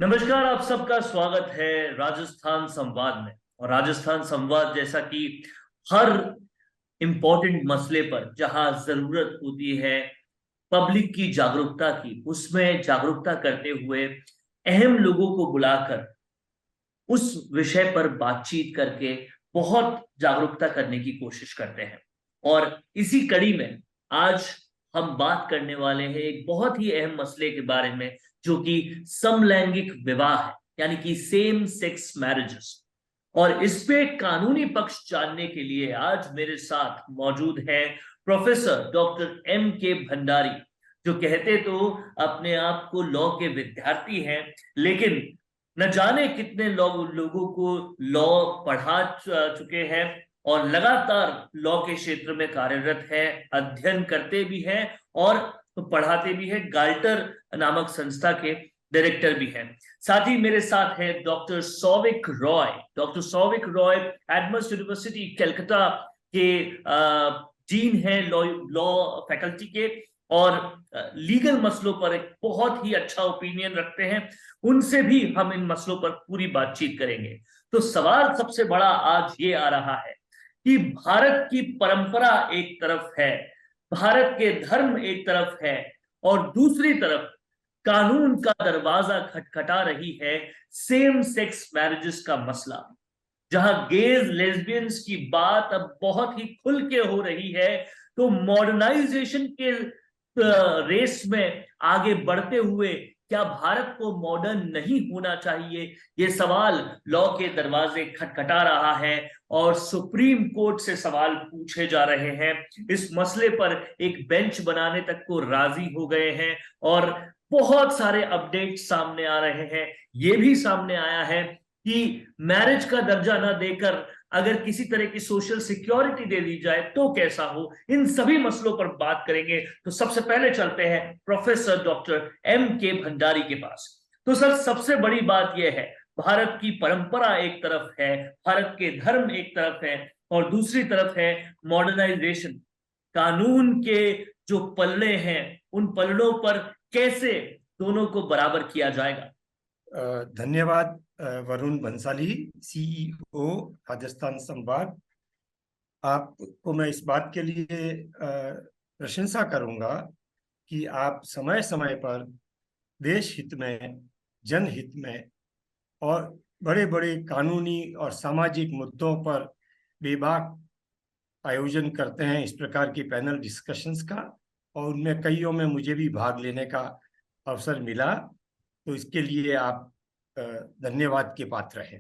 नमस्कार, आप सबका स्वागत है राजस्थान संवाद में। और राजस्थान संवाद जैसा कि हर इंपॉर्टेंट मसले पर जहां जरूरत होती है पब्लिक की जागरूकता की, उसमें जागरूकता करते हुए अहम लोगों को बुलाकर उस विषय पर बातचीत करके बहुत जागरूकता करने की कोशिश करते हैं। और इसी कड़ी में आज हम बात करने वाले हैं एक बहुत ही अहम मसले के बारे में, जो कि समलैंगिक विवाह है, यानी कि सेम सेक्स मैरिजेस। और इस पे कानूनी पक्ष जानने के लिए आज मेरे साथ मौजूद है प्रोफेसर डॉक्टर M.K. भंडारी, जो कहते तो अपने आप को लॉ के विद्यार्थी हैं, लेकिन न जाने कितने लोगों को लॉ पढ़ा चुके हैं और लगातार लॉ के क्षेत्र में कार्यरत है, अध्ययन करते भी हैं और पढ़ाते भी हैं। गाल्टर नामक संस्था के डायरेक्टर भी हैं। साथ ही मेरे साथ है doctor Souvik Roy. Doctor Souvik Roy Adamas university Calcutta के डीन हैं, लॉ फैकल्टी के, और लीगल मसलों पर एक बहुत ही अच्छा ओपिनियन रखते हैं। उनसे भी हम इन मसलों पर पूरी बातचीत करेंगे। तो सवाल सबसे बड़ा आज ये आ रहा है कि भारत की परंपरा एक तरफ है, भारत के धर्म एक तरफ है, और दूसरी तरफ कानून का दरवाजा खटखटा रही है सेम सेक्स मैरिजेस का मसला, जहां गेज लेस्बियंस की बात अब बहुत ही खुल के हो रही है। तो मॉडर्नाइजेशन के रेस में आगे बढ़ते हुए क्या भारत को मॉडर्न नहीं होना चाहिए, ये सवाल लॉ के दरवाजे खटखटा रहा है और सुप्रीम कोर्ट से सवाल पूछे जा रहे हैं। इस मसले पर एक बेंच बनाने तक को राजी हो गए हैं और बहुत सारे अपडेट सामने आ रहे हैं। ये भी सामने आया है कि मैरिज का दर्जा ना देकर अगर किसी तरह की सोशल सिक्योरिटी दे दी जाए तो कैसा हो। इन सभी मसलों पर बात करेंगे। तो सबसे पहले चलते हैं प्रोफेसर डॉक्टर M.K. भंडारी के पास। तो सर, सबसे बड़ी बात यह है, भारत की परंपरा एक तरफ है, भारत के धर्म एक तरफ है, और दूसरी तरफ है मॉडर्नाइजेशन। कानून के जो पल्ले हैं, उन पल्लों पर कैसे दोनों को बराबर किया जाएगा? धन्यवाद वरुण बंसाली, CEO राजस्थान संवाद। आपको मैं इस बात के लिए प्रशंसा करूंगा कि आप समय समय पर देश हित में, जनहित में और बड़े बड़े कानूनी और सामाजिक मुद्दों पर बेबाक आयोजन करते हैं इस प्रकार की पैनल डिस्कशंस का, और उनमें कईयों में मुझे भी भाग लेने का अवसर मिला। तो इसके लिए आप धन्यवाद के पात्र हैं।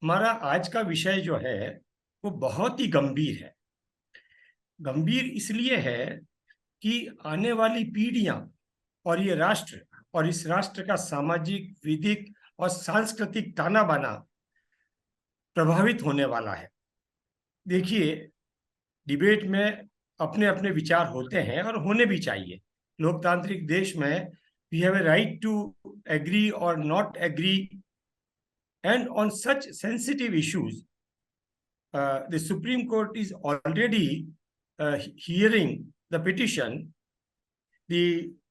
हमारा आज का विषय जो है वो बहुत ही गंभीर है। गंभीर इसलिए है कि आने वाली पीढ़ियां और ये राष्ट्र और इस राष्ट्र का सामाजिक, विधिक और सांस्कृतिक ताना बाना प्रभावित होने वाला है। देखिए, डिबेट में अपने अपने विचार होते हैं और होने भी चाहिए। लोकतांत्रिक देश में we have a right to agree और not agree, and on such sensitive issues the Supreme Court is already hearing the petition. The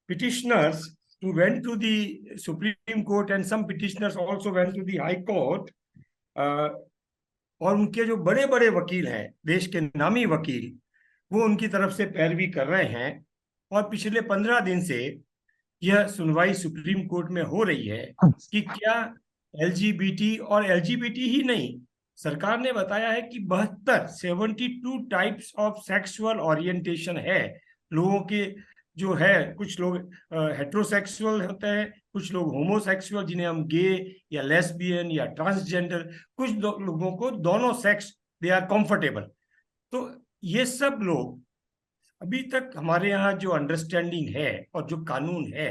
petitioners who went to the Supreme Court and some petitioners also went to the High Court, और उनके जो बड़े बड़े वकील हैं, देश के नामी वकील, वो उनकी तरफ से पैरवी कर रहे हैं। और पिछले 15 दिन से यह सुनवाई सुप्रीम कोर्ट में हो रही है कि क्या LGBT और LGBT ही नहीं, सरकार ने बताया है कि 72 टाइप्स ऑफ सेक्सुअल ओरिएंटेशन है लोगों के, जो है कुछ लोग हेट्रोसेक्सुअल होते हैं, कुछ लोग होमोसेक्सुअल जिन्हें हम गे या लेस्बियन या ट्रांसजेंडर, कुछ लोगों को दोनों सेक्स दे आर कंफर्टेबल। तो ये सब लोग, अभी तक हमारे यहाँ जो अंडरस्टैंडिंग है और जो कानून है,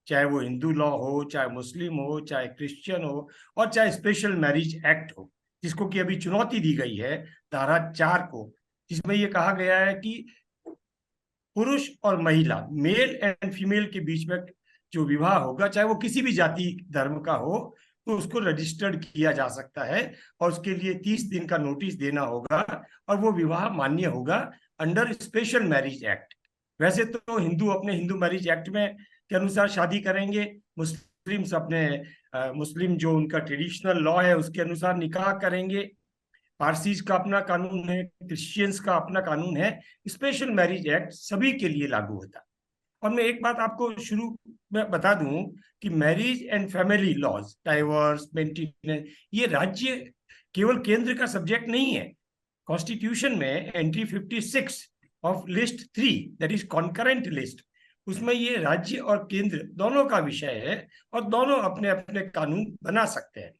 चाहे वो हिंदू लॉ हो, चाहे मुस्लिम हो, चाहे क्रिश्चियन हो, और चाहे स्पेशल मैरिज एक्ट हो, जिसको कि अभी चुनौती दी गई है धारा 4 को, जिसमें ये कहा गया है कि पुरुष और महिला, मेल एंड फीमेल के बीच में जो विवाह होगा, चाहे वो किसी भी जाति धर्म का हो, तो उसको रजिस्टर्ड किया जा सकता है और उसके लिए 30 दिन का नोटिस देना होगा और वो विवाह मान्य होगा अंडर स्पेशल मैरिज एक्ट। वैसे तो हिंदू अपने हिंदू मैरिज एक्ट में के अनुसार शादी करेंगे, मुस्लिम मुस्लिम्स अपने मुस्लिम जो उनका ट्रेडिशनल लॉ है उसके अनुसार निकाह करेंगे, पारसीज का अपना कानून है, क्रिश्चियंस का अपना कानून है। स्पेशल मैरिज एक्ट सभी के लिए लागू होता है। और मैं एक बात आपको शुरू में बता दूं कि marriage and family laws, divorce, maintenance, ये राज्य केवल केंद्र का सब्जेक्ट नहीं है। कॉन्स्टिट्यूशन में entry 56 of list 3, that is concurrent list, उसमें ये राज्य और केंद्र दोनों का विषय है और दोनों अपने अपने कानून बना सकते हैं।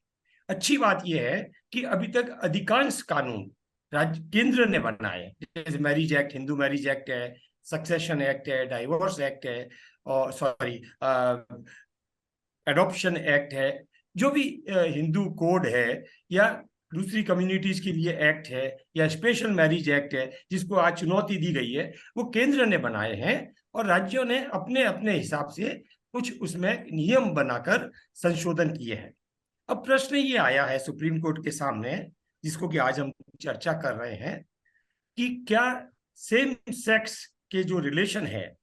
अच्छी बात यह है कि अभी तक अधिकांश कानून राज्य केंद्र ने बनाए, जैसे marriage act, Hindu marriage act है, सक्सेशन एक्ट है, डाइवोर्स एक्ट है, और सॉरी एडॉप्शन एक्ट है, जो भी हिंदू कोड है या दूसरी कम्युनिटीज के लिए एक्ट है या स्पेशल मैरिज एक्ट है जिसको आज चुनौती दी गई है, वो केंद्र ने बनाए हैं और राज्यों ने अपने अपने हिसाब से कुछ उसमें नियम बनाकर संशोधन किए हैं। अब प्रश्न ये आया है सुप्रीम कोर्ट के सामने, जिसको कि आज हम चर्चा कर रहे हैं, कि क्या सेम सेक्स के जो रिलेशन है,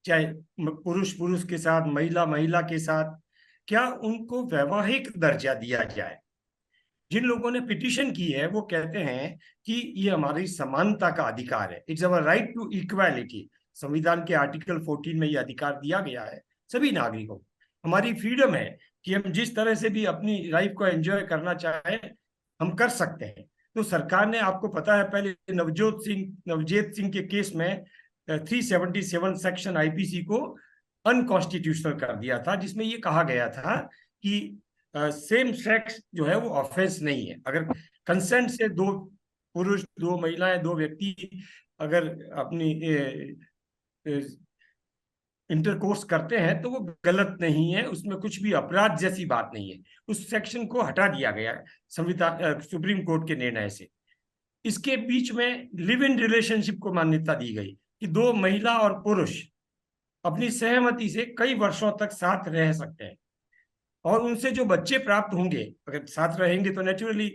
चाहे पुरुष पुरुष के साथ, महिला महिला के साथ, क्या उनको वैवाहिक दर्जा दिया जाए। जिन लोगों ने पिटीशन की है वो कहते हैं कि ये हमारी समानता का अधिकार है, it's our right to equality. संविधान के आर्टिकल 14 में ये अधिकार दिया गया है सभी नागरिकों को। हमारी फ्रीडम है कि हम जिस तरह से भी अपनी लाइफ को एंजॉय करना चाहें हम कर सकते हैं। तो सरकार ने, आपको पता है, पहले नवजोत सिंह के केस में 377 सेक्शन आईपीसी को अनकॉन्स्टिट्यूशनल कर दिया था, जिसमें ये कहा गया था कि सेम सेक्स जो है वो ऑफेंस नहीं है। अगर कंसेंट से दो पुरुष, दो महिलाएं, दो व्यक्ति अगर अपनी इंटरकोर्स करते हैं तो वो गलत नहीं है, उसमें कुछ भी अपराध जैसी बात नहीं है। उस सेक्शन को हटा दिया गया संविधान सुप्रीम कोर्ट के निर्णय से। इसके बीच में लिव इन रिलेशनशिप को मान्यता दी गई कि दो महिला और पुरुष अपनी सहमति से कई वर्षों तक साथ रह सकते हैं और उनसे जो बच्चे प्राप्त होंगे, अगर साथ रहेंगे तो नेचुरली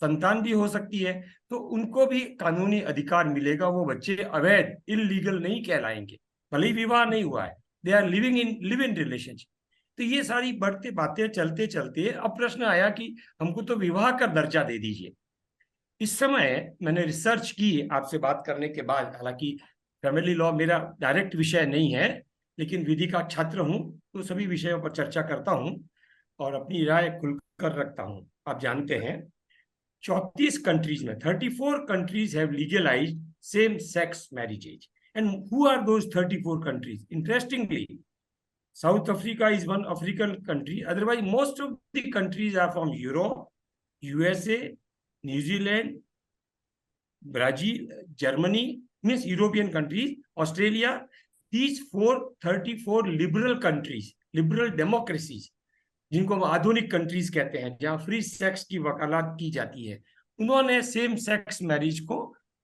संतान भी हो सकती है, तो उनको भी कानूनी अधिकार मिलेगा। वो बच्चे अवैध, इलीगल नहीं कहलाएंगे, भले ही विवाह नहीं हुआ है, they are live in relationship. तो ये सारी बढ़ते बातें चलते चलते अब प्रश्न आया कि हमको तो विवाह का दर्जा दे दीजिए। इस समय मैंने रिसर्च की आपसे बात करने के बाद, हालांकि फैमिली लॉ मेरा डायरेक्ट विषय नहीं है, लेकिन विधि का छात्र हूं तो सभी विषयों पर चर्चा करता हूं और अपनी राय खुलकर रखता हूं। आप जानते हैं 34 कंट्रीज में 34 countries have legalized same sex marriages. And who are those 34 countries? Interestingly, South Africa is one African country. Otherwise, most of the countries are from Europe, USA, New Zealand, Brazil, Germany, means European countries, Australia. These 34 liberal countries, liberal democracies, जिनको हम आधुनिक countries कहते हैं, जहां free sex की वकालत की जाती है, उन्होंने सेम सेक्स मैरिज को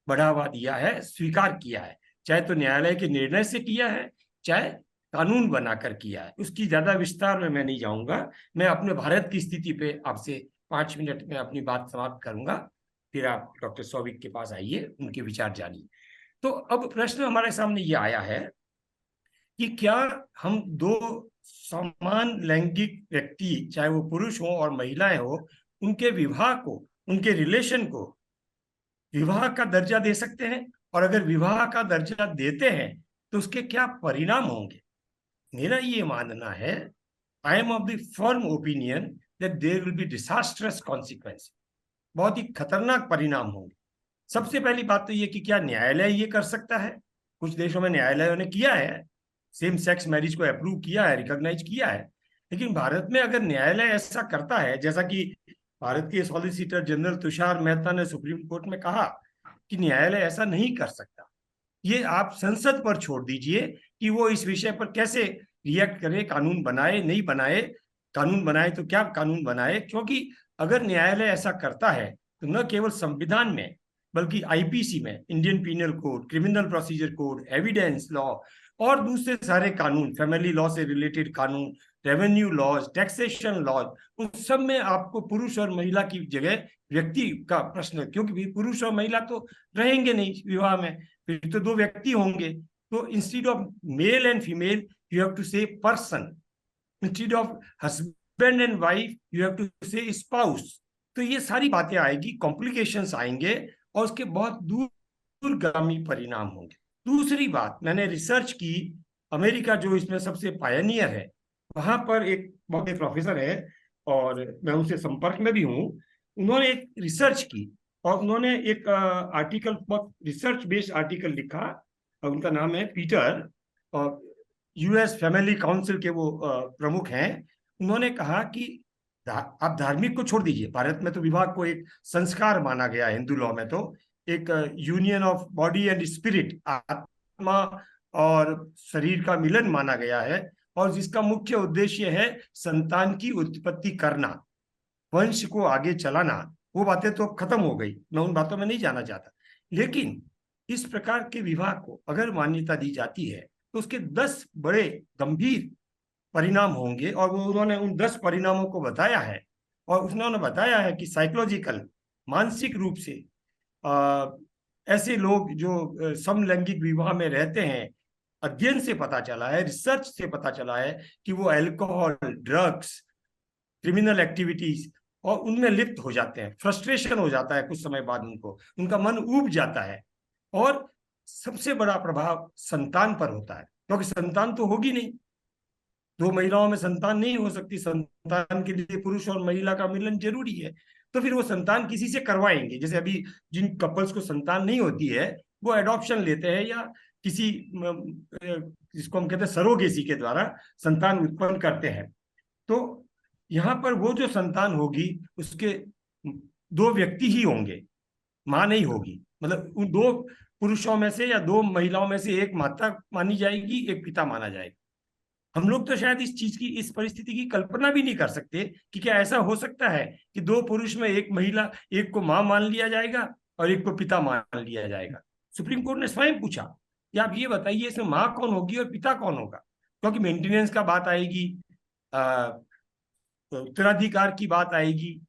बढ़ावा दिया है, स्वीकार किया है। चाहे तो न्यायालय के निर्णय से किया है, चाहे कानून बनाकर किया है। उसकी ज्यादा विस्तार में मैं नहीं जाऊंगा। मैं अपने भारत की स्थिति पे आपसे 5 मिनट में अपनी बात समाप्त करूंगा, फिर आप डॉक्टर सौविक के पास आइए, उनके विचार जानिए। तो अब प्रश्न हमारे सामने ये आया है कि क्या हम दो समान लैंगिक व्यक्ति, चाहे वो पुरुष हो और महिलाएं हो, उनके विवाह को, उनके रिलेशन को विवाह का दर्जा दे सकते हैं? और अगर विवाह का दर्जा देते हैं तो उसके क्या परिणाम होंगे? मेरा ये मानना है, I am of the firm opinion that there will be disastrous consequence. बहुत ही खतरनाक परिणाम होंगे। सबसे पहली बात तो ये कि क्या न्यायालय ये कर सकता है? कुछ देशों में न्यायालयों ने किया है, सेम सेक्स मैरिज को अप्रूव किया है, रिकॉग्नाइज किया है। लेकिन भारत में अगर न्यायालय ऐसा करता है, जैसा कि भारत के सॉलिसिटर जनरल तुषार मेहता ने सुप्रीम कोर्ट में कहा कि न्यायालय ऐसा नहीं कर सकता, ये आप संसद पर छोड़ दीजिए कि वो इस विषय पर कैसे रिएक्ट करे, कानून बनाए नहीं बनाए, कानून बनाए तो क्या कानून बनाए। क्योंकि अगर न्यायालय ऐसा करता है तो न केवल संविधान में बल्कि आईपीसी में, Indian penal code, criminal procedure code, evidence law और दूसरे सारे कानून, फैमिली लॉ से रिलेटेड कानून, रेवेन्यू लॉज, टैक्सेशन लॉज, उन सब में आपको पुरुष और महिला की जगह व्यक्ति का प्रश्न, क्योंकि पुरुष और महिला तो रहेंगे नहीं विवाह में, फिर तो दो व्यक्ति होंगे। तो instead of male and female you have to say person. Instead of husband and wife you have to say spouse. तो ये सारी बातें आएगी, कॉम्प्लिकेशंस आएंगे और उसके बहुत दूरगामी परिणाम होंगे। दूसरी बात, मैंने रिसर्च की, अमेरिका जो इसमें सबसे पायनियर है, वहां पर एक बहुत एक प्रोफेसर है और मैं उनसे संपर्क में भी हूँ। उन्होंने एक रिसर्च की और उन्होंने एक आर्टिकल, बहुत रिसर्च बेस्ड आर्टिकल लिखा। उनका नाम है पीटर, और यूएस फैमिली काउंसिल के वो प्रमुख हैं। उन्होंने कहा कि आप धार्मिक को छोड़ दीजिए, भारत में तो विवाह को एक संस्कार माना गया है, हिंदू लॉ में तो एक union of body and spirit, आत्मा और शरीर का मिलन माना गया है, और जिसका मुख्य उद्देश्य है संतान की उत्पत्ति करना, वंश को आगे चलाना। वो बातें तो खत्म हो गई, मैं उन बातों में नहीं जाना चाहता। लेकिन इस प्रकार के विवाह को अगर मान्यता दी जाती है तो उसके 10 बड़े गंभीर परिणाम होंगे, और वो उन्होंने उन 10 परिणामों को बताया है। और उन्होंने बताया है कि साइकोलॉजिकल, मानसिक रूप से ऐसे लोग जो समलैंगिक विवाह में रहते हैं, अध्ययन से पता चला है, रिसर्च से पता चला है कि वो अल्कोहल, ड्रग्स, क्रिमिनल एक्टिविटीज और उनमें लिप्त हो जाते हैं। फ्रस्ट्रेशन हो जाता है कुछ समय बाद, उनको उनका मन ऊब जाता है। और सबसे बड़ा प्रभाव संतान पर होता है, क्योंकि संतान तो होगी नहीं, 2 महिलाओं में संतान नहीं हो सकती, संतान के लिए पुरुष और महिला का मिलन जरूरी है। तो फिर वो संतान किसी से करवाएंगे। जैसे अभी जिन कपल्स को संतान नहीं होती है वो एडॉप्शन लेते हैं या किसी जिसको हम कहते हैं सरोगेसी के द्वारा संतान उत्पन्न करते हैं। तो यहाँ पर वो जो संतान होगी उसके 2 व्यक्ति ही होंगे, माँ नहीं होगी। मतलब उन 2 पुरुषों में से या 2 महिलाओं में से एक माता मानी जाएगी, एक पिता माना जाएगा। हम लोग तो शायद इस चीज की, इस परिस्थिति की कल्पना भी नहीं कर सकते कि क्या ऐसा हो सकता है कि 2 पुरुष में एक महिला, एक को मां मान लिया जाएगा और एक को पिता मान लिया जाएगा। सुप्रीम कोर्ट ने स्वयं पूछा कि आप ये बताइए इसमें मां कौन होगी और पिता कौन होगा, क्योंकि मेंटेनेंस का बात आएगी, उत्तराधिकार की बात आएगी,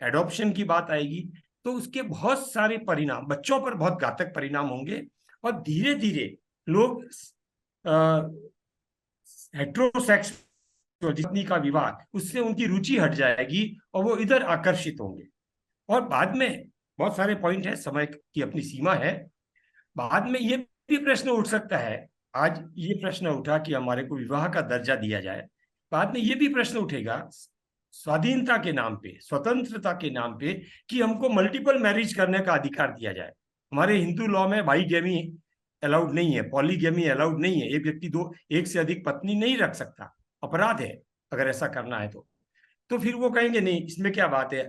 एडॉप्शन की बात आएगी। तो उसके बहुत सारे परिणाम, बच्चों पर बहुत घातक परिणाम होंगे। और धीरे धीरे लोग हेट्रोसेक्स पत्नी का विवाह, उससे उनकी रुचि हट जाएगी और वो इधर आकर्षित होंगे। और बाद में बहुत सारे पॉइंट है, समय की अपनी सीमा है, बाद में ये भी प्रश्न उठ सकता है। आज ये प्रश्न उठा कि हमारे को विवाह का दर्जा दिया जाए, बाद में ये भी प्रश्न उठेगा स्वाधीनता के नाम पे, स्वतंत्रता के नाम पे, कि हमको मल्टीपल मैरिज करने का अधिकार दिया जाए। हमारे हिंदू लॉ में बाईगेमी अलाउड नहीं है, पॉलीगेमी अलाउड नहीं है, एक व्यक्ति एक से अधिक पत्नी नहीं रख सकता, अपराध है अगर ऐसा करना है तो फिर वो कहेंगे नहीं, इसमें क्या बात है,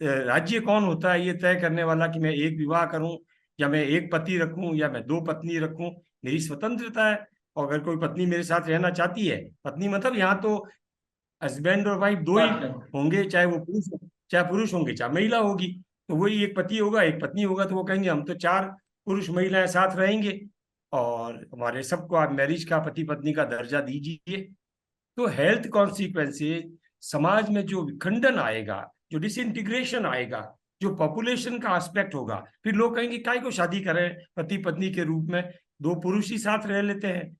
राज्य कौन होता है ये तय करने वाला कि मैं एक विवाह करूं या मैं एक पति रखूं या मैं 2 पत्नी रखूं, मेरी स्वतंत्रता है। और अगर कोई पत्नी मेरे साथ रहना चाहती है, पत्नी मतलब यहाँ तो हस्बैंड और वाइफ 2 ही होंगे, चाहे वो पुरुष होंगे चाहे महिला होगी, तो वही एक पति होगा एक पत्नी होगा। तो वो कहेंगे हम तो 4 पुरुष महिलाएं साथ रहेंगे और हमारे सबको आप मैरिज का, पति पत्नी का दर्जा दीजिए। तो हेल्थ कॉन्सिक्वेंसेस, समाज में जो विखंडन आएगा, जो डिसइंटीग्रेशन आएगा, जो पॉपुलेशन का एस्पेक्ट होगा, फिर लोग कहेंगे काय को शादी करें, पति पत्नी के रूप में 2 पुरुष ही साथ रह लेते हैं,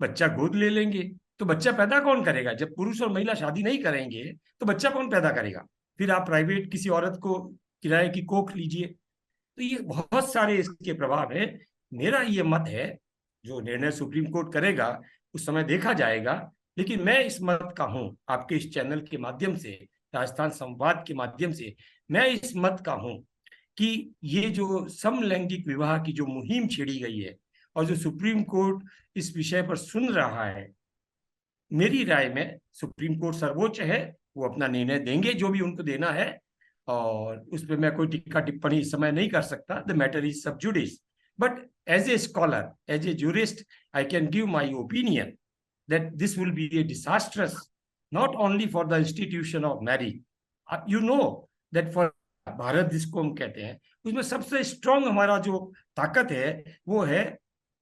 बच्चा गोद ले लेंगे। तो बच्चा पैदा कौन करेगा? जब पुरुष और महिला शादी नहीं करेंगे तो बच्चा कौन पैदा करेगा? फिर आप प्राइवेट किसी औरत को किराए की कोख लीजिए। तो ये बहुत सारे इसके प्रभाव है। मेरा ये मत है, जो निर्णय सुप्रीम कोर्ट करेगा उस समय देखा जाएगा, लेकिन मैं इस मत का हूं, आपके इस चैनल के माध्यम से, राजस्थान संवाद के माध्यम से मैं इस मत का हूं कि ये जो समलैंगिक विवाह की जो मुहिम छेड़ी गई है और जो सुप्रीम कोर्ट इस विषय पर सुन रहा है, मेरी राय में सुप्रीम कोर्ट सर्वोच्च है, वो अपना निर्णय देंगे जो भी उनको देना है, और उस पर मैं कोई टिक्का टिप्पणी इस समय नहीं कर सकता। The matter is sub judice, but as a scholar, as a jurist, I can give my opinion that this will be a disastrous not only for the institution of marriage. You know that for Bharat जिसको हम कहते हैं, उसमें सबसे strong हमारा जो ताकत है वो है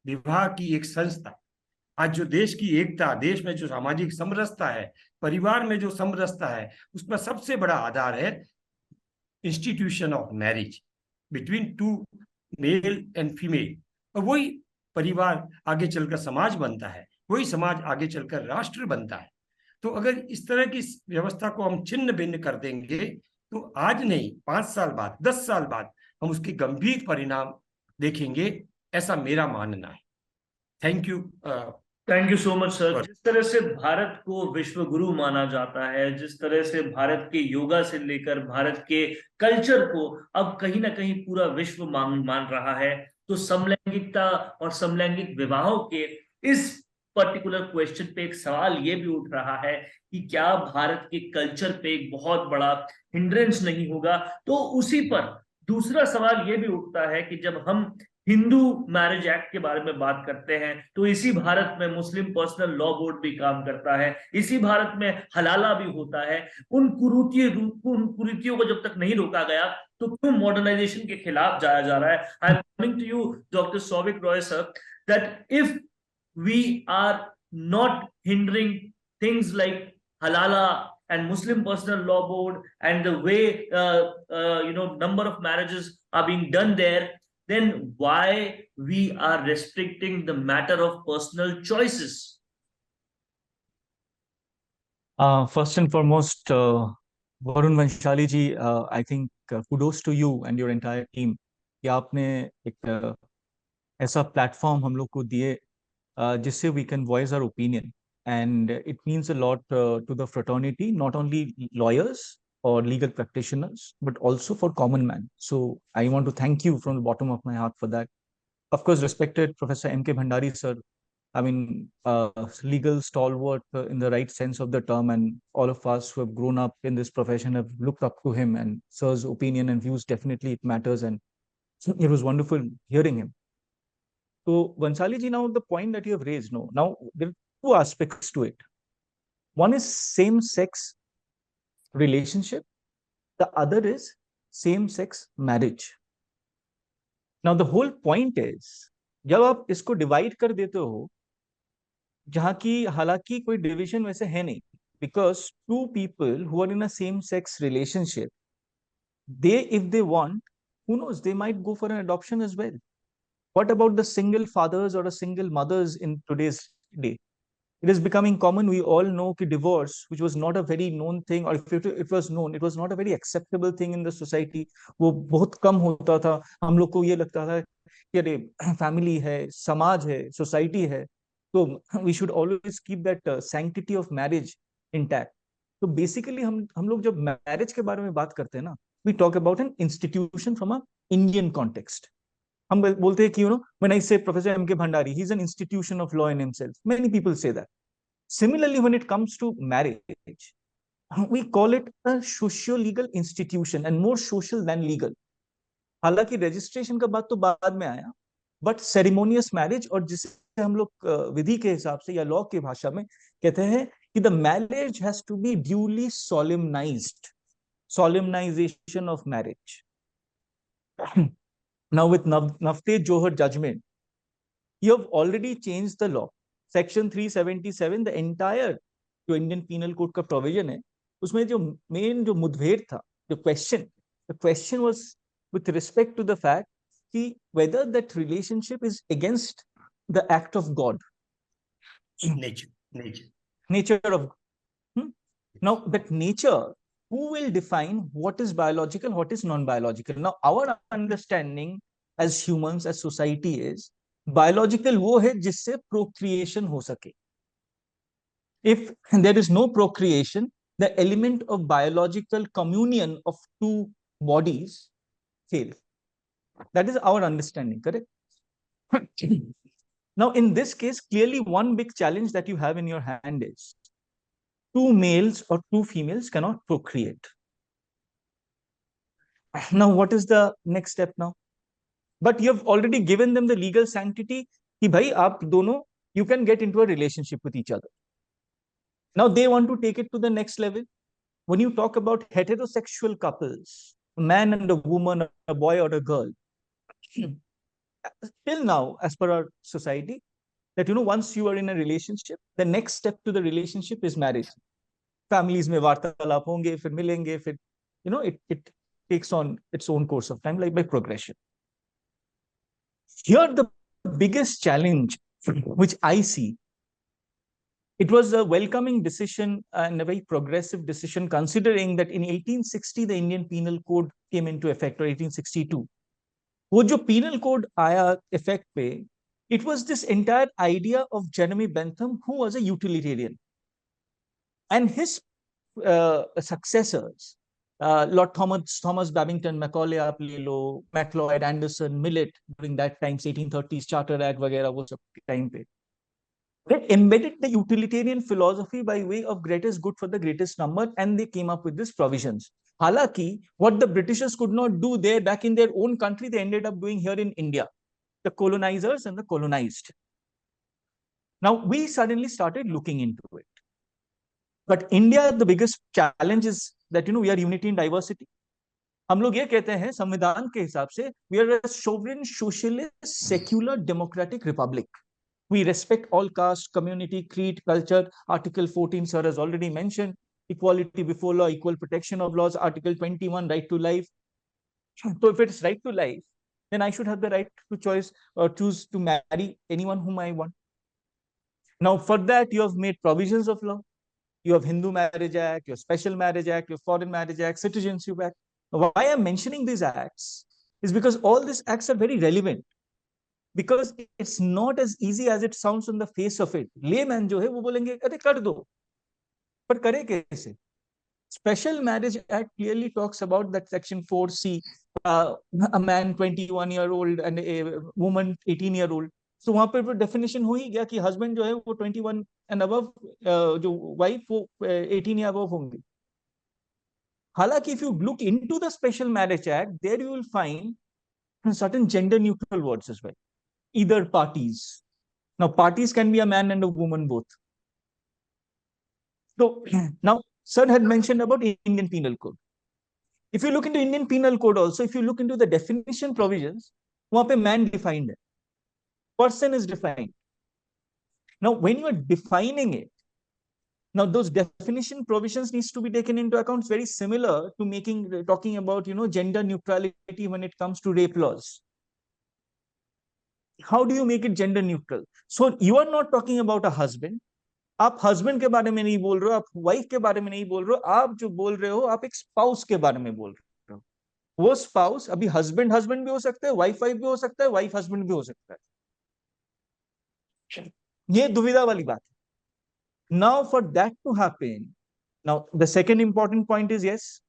विवाह की एक संस्था। आज जो देश की एकता, देश में जो सामाजिक समरसता है, परिवार में जो समरसता है, उसका सबसे बड़ा आधार है institution of marriage between 2 mail and female. और वही परिवार आगे चलकर समाज बनता है, वही समाज आगे चलकर राष्ट्र बनता है। तो अगर इस तरह की व्यवस्था को हम छिन्न भिन्न कर देंगे तो आज नहीं 5 साल बाद 10 साल बाद हम उसके गंभीर परिणाम देखेंगे, ऐसा मेरा मानना है। Thank you. Thank you so much sir. जिस तरह से भारत को विश्व गुरु माना जाता है, जिस तरह से भारत के योगा से लेकर भारत के कल्चर को अब कहीं ना कहीं पूरा विश्व मान रहा है, तो समलैंगिकता और समलैंगिक विवाहों के इस पर्टिकुलर क्वेश्चन पे एक सवाल ये भी उठ रहा है कि क्या भारत के कल्चर पे एक बहुत बड़ा हिंड्रेंस नहीं होगा। तो उसी पर दूसरा सवाल ये भी उठता है कि जब हम हिंदू मैरिज एक्ट के बारे में बात करते हैं तो इसी भारत में मुस्लिम पर्सनल लॉ बोर्ड भी काम करता है, इसी भारत में हलाला भी होता है। उन कुरीतियों को जब तक नहीं रोका गया तो क्यों मॉडर्नाइजेशन के खिलाफ जाया जा रहा है। I am coming to you doctor Souvik Roy sir, that if we are not hindering things like halala and Muslim personal law board and the way number of marriages are being done there, then why we are restricting the matter of personal choices? First and foremost, Varun Vanshali ji, I think kudos to you and your entire team कि आपने एक ऐसा platform हम लोग को दिए जिससे we can voice our opinion, and it means a lot to the fraternity, not only lawyers or legal practitioners but also for common man. So I want to thank you from the bottom of my heart for that. Of course, respected Professor M.K. Bhandari sir, I mean, legal stalwart in the right sense of the term, and all of us who have grown up in this profession have looked up to him, and sir's opinion and views, definitely it matters, and it was wonderful hearing him. So, Vansali ji, now the point that you have raised, now there are two aspects to it. One is same-sex relationship, the other is same-sex marriage. Now, the whole point is, जब आप इसको divide कर देते हो, जहां की हालांकि कोई डिवीजन वैसे है नहीं, because two people who are in a same-sex relationship, if they want, who knows, they might go for an adoption as well. What about the single fathers or a single mothers in today's day? It is becoming common. We all know that divorce, which was not a very known thing, or if it was known, it was not a very acceptable thing in the society. वो बहुत कम होता था. हम लोग को ये लगता था कि अरे फैमिली है, समाज है, सोसाइटी है, तो we should always keep that sanctity of marriage intact. तो बेसिकली हम लोग जब मैरिज के बारे में बात करते हैं ना, we talk about an institution from a Indian context. हम बोलते हैं कि when I say Professor M.K. Bhandari, he's an institution of law in himself. Many people say that. Similarly, when it comes to marriage, we call it a socio-legal institution and more social than legal. हालांकि registration का बात तो बाद में आया, but ceremonious marriage, और जिसे हम लोग विधि के हिसाब से या law के भाषा में कहते हैं कि the marriage has to be duly solemnized, solemnization of marriage. Now with Navteej Johar judgment, you have already changed the law. Section 377, the entire जो Indian Penal Code का provision है, उसमें जो main जो मुठभेड़ था, the question was with respect to the fact कि whether that relationship is against the act of God. Nature of. Now that nature, who will define what is biological, what is non-biological? Now our understanding as humans, as society is, biological वो है जिससे procreation हो सके. If there is no procreation, the element of biological communion of two bodies fails. That is our understanding, correct? Now in this case, clearly one big challenge that you have in your hand is two males or two females cannot procreate. Now what is the next step now? But you have already given them the legal sanctity कि भाई आप दोनों, you can get into a relationship with each other. Now they want to take it to the next level. When you talk about heterosexual couples, a man and a woman, a boy or a girl, till now, as per our society, that once you are in a relationship, the next step to the relationship is marriage. Families में वार्तालाप होंगे, फिर मिलेंगे, फिर it takes on its own course of time, like by progression. Here the biggest challenge which I see It was a welcoming decision and a very progressive decision, considering that in 1860 the Indian Penal Code came into effect, or 1862. वो जो penal code आया effect पे, it was this entire idea of Jeremy Bentham, who was a utilitarian, and his successors, Lord Thomas Babington Macaulay, आप ले लो, MacLeod, Anderson, Millett, during that time 1830s Charter Act वगैरह वो सब time पे, they embedded the utilitarian philosophy by way of greatest good for the greatest number, and they came up with these provisions. Halaki, what the Britishers could not do there back in their own country, they ended up doing here in India, the colonizers and the colonized. Now we suddenly started looking into it. But India, the biggest challenge is that, we are unity in diversity. हम लोग ये कहते हैं संविधान के हिसाब से, we are a sovereign, socialist, secular, democratic republic. We respect all caste, community, creed, culture. Article 14, sir has already mentioned, equality before law, equal protection of laws. Article 21, right to life. So if it's right to life, then I should have the right to choose to marry anyone whom I want. Now for that, you have made provisions of law. You have Hindu Marriage Act, your Special Marriage Act, your Foreign Marriage Act, Citizenship Act. Why I'm mentioning these acts is because all these acts are very relevant. Because it's not as easy as it sounds on the face of it. Layman जो है वो बोलेंगे अरे कर दो, पर करे कैसे? Special Marriage Act clearly talks about that section 4C, a man 21-year-old and a woman 18-year-old. So वहाँ पर definition हो ही गया कि husband जो है वो 21 and above, जो wife वो 18 या above होंगी. हालांकि if you look into the Special Marriage Act, there you will find certain gender neutral words as well. Either parties. Now, parties can be a man and a woman both. So, now, sir had mentioned about Indian Penal Code. If you look into Indian Penal Code also, if you look into the definition provisions, वहाँ पे man defined है. Person is defined. Now, when you are defining it, now those definition provisions needs to be taken into account. It's very similar to talking about, gender neutrality when it comes to rape laws. How do you make it gender neutral? So you are not talking about a husband. आप husband के बारे में नहीं बोल रहे हो, आप wife के बारे में नहीं बोल रहे हो, आप जो बोल रहे हो, आप एक spouse के बारे में बोल रहे हो. वो spouse अभी husband भी हो सकता है, wife भी हो सकता है, wife husband भी हो सकता है. ये दुविधा वाली बात है. Now for that to happen, now the second important point is, yes,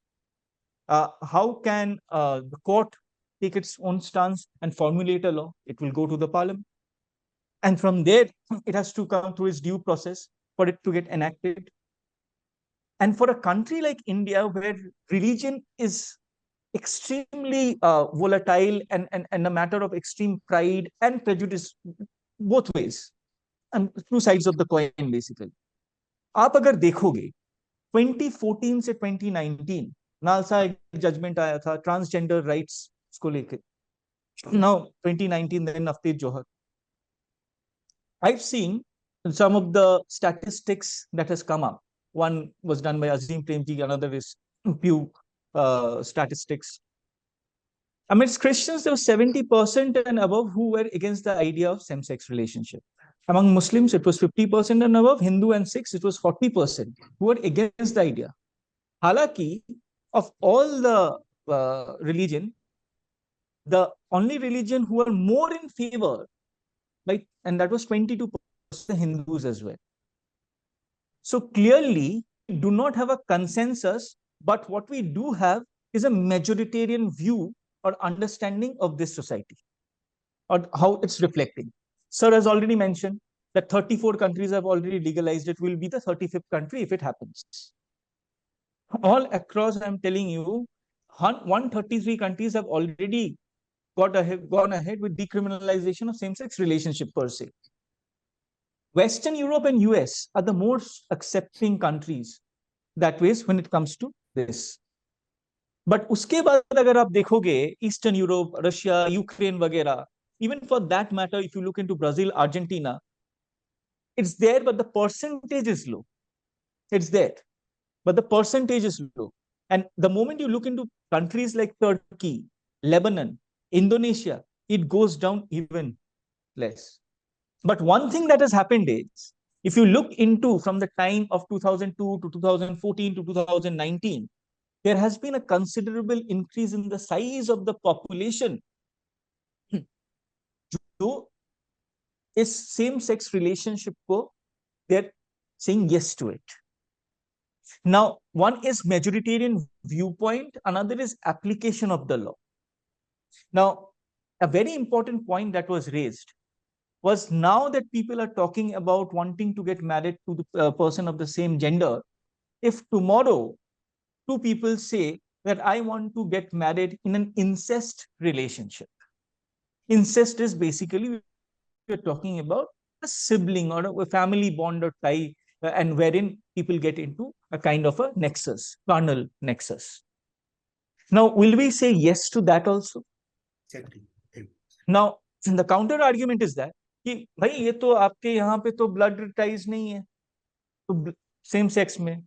how can the court take its own stance and formulate a law? It will go to the parliament. And from there, it has to come through its due process for it to get enacted. And for a country like India, where religion is extremely volatile and a matter of extreme pride and prejudice, both ways, and two sides of the coin, basically. आप अगर देखोगे, 2014 से 2019, NALSA एक judgement आया था transgender rights को लेके. Now 2019, then Navteej Johar. I've seen some of the statistics that has come up. One was done by Azim Premji, another is Pew statistics. Amidst Christians, there was 70% and above who were against the idea of same-sex relationship. Among Muslims, it was 50% and above. Hindu and Sikhs, it was 40% who were against the idea. Halaki, of all the religion, the only religion who were more in favor, right, and that was 22% Hindus as well. So clearly, we do not have a consensus, but what we do have is a majoritarian view or understanding of this society, or how it's reflecting. Sir has already mentioned that 34 countries have already legalized it. Will be the 35th country if it happens. All across, I'm telling you, 133 countries have already gone ahead with decriminalization of same-sex relationship per se. Western Europe and US are the most accepting countries that ways when it comes to this. But उसके बाद अगर आप देखोगे, Eastern Europe, Russia, Ukraine वगैरह, even for that matter, if you look into Brazil, Argentina, it's there, but the percentage is low. It's there, but the percentage is low. And the moment you look into countries like Turkey, Lebanon, Indonesia, it goes down even less. But one thing that has happened is If you look into from the time of 2002 to 2014 to 2019, there has been a considerable increase in the size of the population जो इस same sex relationship को they're saying yes to it. Now, one is majoritarian viewpoint, another is application of the law. Now, a very important point that was raised was now that people are talking about wanting to get married to the person of the same gender, if tomorrow two people say that I want to get married in an incest relationship, incest is basically we're talking about a sibling or a family bond or tie, and wherein people get into a kind of a nexus, carnal nexus. Now, will we say yes to that also? Exactly. Now, the counter argument is that कि भाई ये तो आपके यहाँ पे तो blood ties नहीं है, तो सेम सेक्स में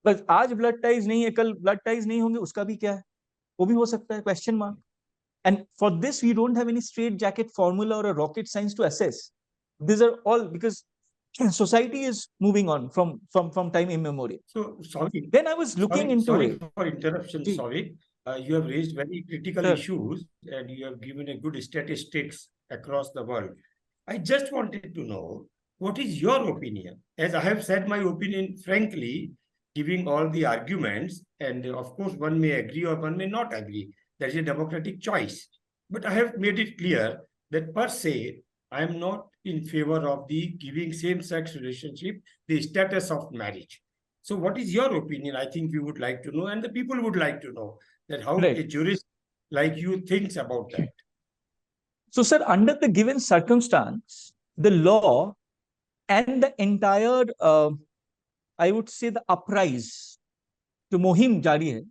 बस आज ब्लड टाइज नहीं है, कल ब्लड टाइज नहीं होंगे, उसका भी क्या है, वो भी हो सकता है, question mark. And for this, we don't have any straight jacket formula or a rocket science to assess. These are all because society is moving on from time immemorial. So, sorry. Then I was looking into it. Sorry for interruption, sorry. You have raised very critical issues and you have given a good statistics across the world. I just wanted to know, what is your opinion? As I have said my opinion frankly, giving all the arguments, and of course one may agree or one may not agree. That is a democratic choice. But I have made it clear that per se, I am not in favor of the giving same-sex relationship the status of marriage. So what is your opinion? I think we would like to know, and the people would like to know that how a jurist like you thinks about that. So, sir, under the given circumstance, the law and the entire, I would say, the uprise, to Mohim Jari hai,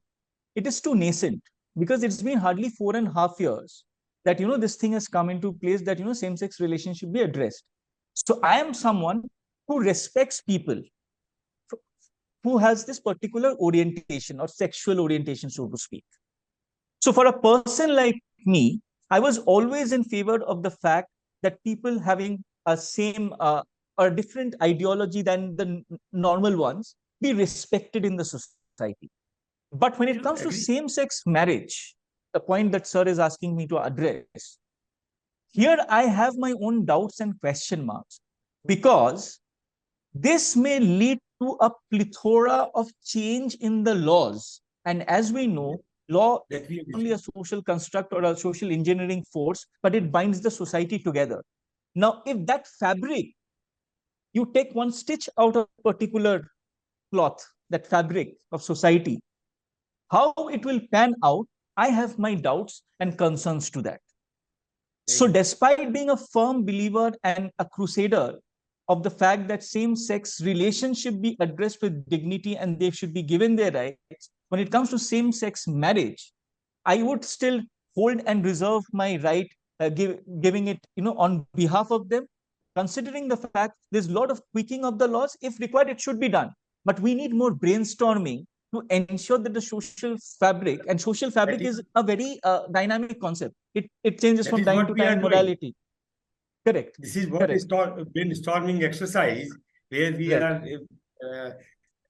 it is too nascent because it's been hardly 4.5 years that, this thing has come into place that, same-sex relationship be addressed. So I am someone who respects people who has this particular orientation or sexual orientation, so to speak. So for a person like me, I was always in favor of the fact that people having a same or different ideology than the normal ones be respected in the society. But when it comes to same-sex marriage, the point that sir is asking me to address, here I have my own doubts and question marks, because this may lead to a plethora of change in the laws. And as we know, law is only a social construct or a social engineering force, but it binds the society together. Now, if that fabric, you take one stitch out of a particular cloth, that fabric of society, how it will pan out, I have my doubts and concerns to that. So despite being a firm believer and a crusader of the fact that same-sex relationship be addressed with dignity and they should be given their rights, when it comes to same-sex marriage, I would still hold and reserve my right, giving it, on behalf of them, considering the fact there's a lot of tweaking of the laws. If required, it should be done. But we need more brainstorming to ensure that the social fabric, and social fabric is a very dynamic concept. It changes from time to time, modality. Correct. This is what is brainstorming exercise, where we are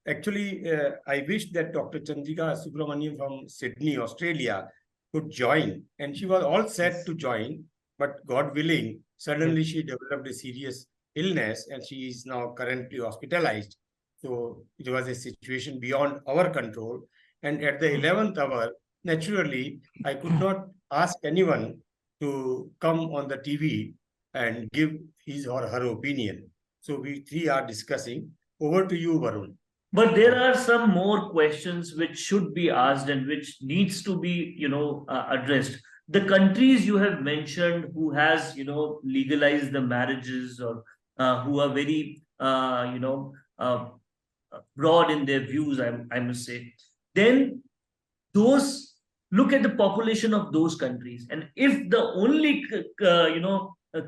actually, I wish that Dr. Chandrika Subramaniam from Sydney, Australia could join, and she was all set to join, but God willing, suddenly she developed a serious illness and she is now currently hospitalized. So it was a situation beyond our control. And at the 11th hour, naturally, I could not ask anyone to come on the TV and give his or her opinion. So we three are discussing. Over to you, Varun. But there are some more questions which should be asked and which needs to be, addressed. The countries you have mentioned who has, legalized the marriages, or who are very, broad in their views, I must say, then those, look at the population of those countries. And if the only,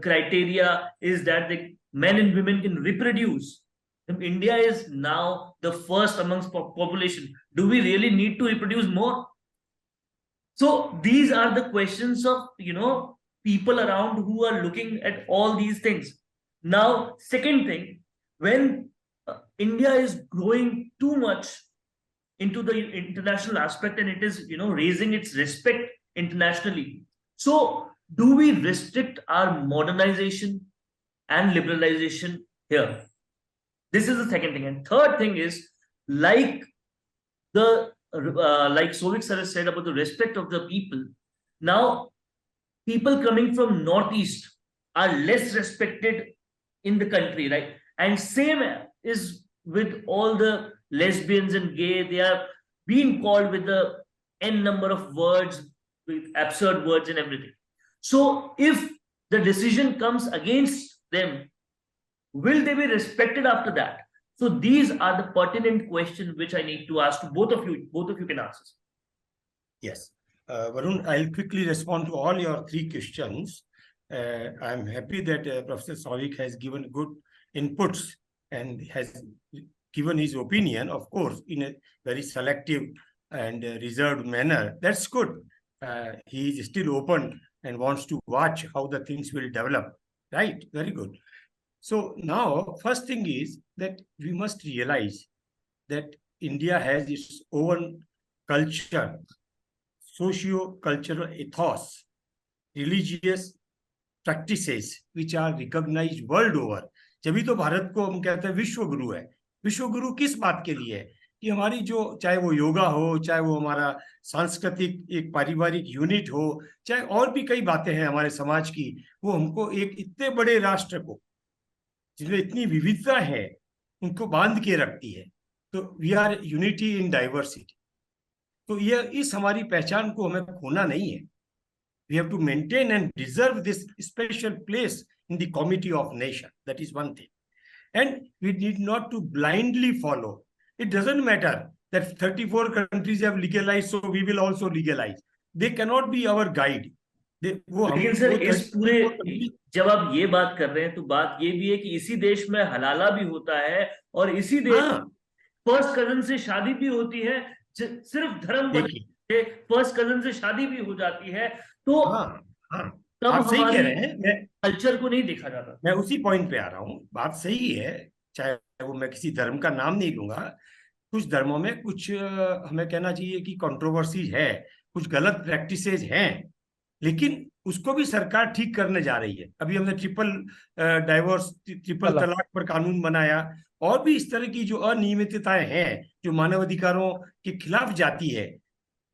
criteria is that the men and women can reproduce, then India is now the first amongst population. Do we really need to reproduce more? So these are the questions of, people around who are looking at all these things. Now, second thing, when India is growing too much into the international aspect, and it is, raising its respect internationally. So do we restrict our modernization and liberalization here? This is the second thing. And third thing is, like Souvik sir has said about the respect of the people. Now, people coming from Northeast are less respected in the country, right? And same is with all the lesbians and gay. They are being called with the n number of words, with absurd words and everything. So if the decision comes against them, will they be respected after that? So these are the pertinent questions which I need to ask to both of you. Both of you can answer. Yes. Varun, I'll quickly respond to all your three questions. I'm happy that Professor Souvik has given good inputs and has given his opinion, of course, in a very selective and reserved manner. That's good. He is still open and wants to watch how the things will develop. Right? Very good. So now, first thing is that we must realize that India has its own culture, socio-cultural ethos, religious practices which are recognized world over. जब तो भारत को हम कहते हैं विश्व गुरु है. विश्व गुरु किस बात के लिए है? कि हमारी जो, चाहे वो योगा हो, चाहे वो हमारा सांस्कृतिक एक पारिवारिक यूनिट हो, चाहे और भी कई बातें हैं हमारे समाज की, वो हमको एक इतने बड़े राष्ट्र को जिसमें इतनी विविधता है उनको बांध के रखती है. तो we are unity in diversity. तो ये इस हमारी पहचान को हमें खोना नहीं है. We have to maintain and preserve this special place in the comity of nation. That is one thing. And we need not to blindly follow. It doesn't matter that 34 countries have legalized, so we will also legalize. They cannot be our guide. लेकिन sir इस पूरे, जब आप ये बात कर रहे हैं तो बात ये भी है कि इसी देश में हलाला भी होता है और इसी देश फर्स्ट कजन से शादी भी होती है. सिर्फ धर्म फर्स्ट कजन से शादी भी हो जाती है. तो तब आप सही कह रहे हैं. मैं कल्चर को नहीं देखा जाता. मैं उसी पॉइंट पे आ रहा हूँ. बात सही है, चाहे वो मैं किसी धर्म का नाम नहीं लूंगा. कुछ धर्मों में कुछ हमें कहना चाहिए कि कंट्रोवर्सी है, कुछ गलत प्रैक्टिसेस हैं, लेकिन उसको भी सरकार ठीक करने जा रही है. अभी हमने ट्रिपल तलाक पर कानून बनाया, और भी इस तरह की जो अनियमितताएं हैं जो मानवाधिकारों के खिलाफ जाती है,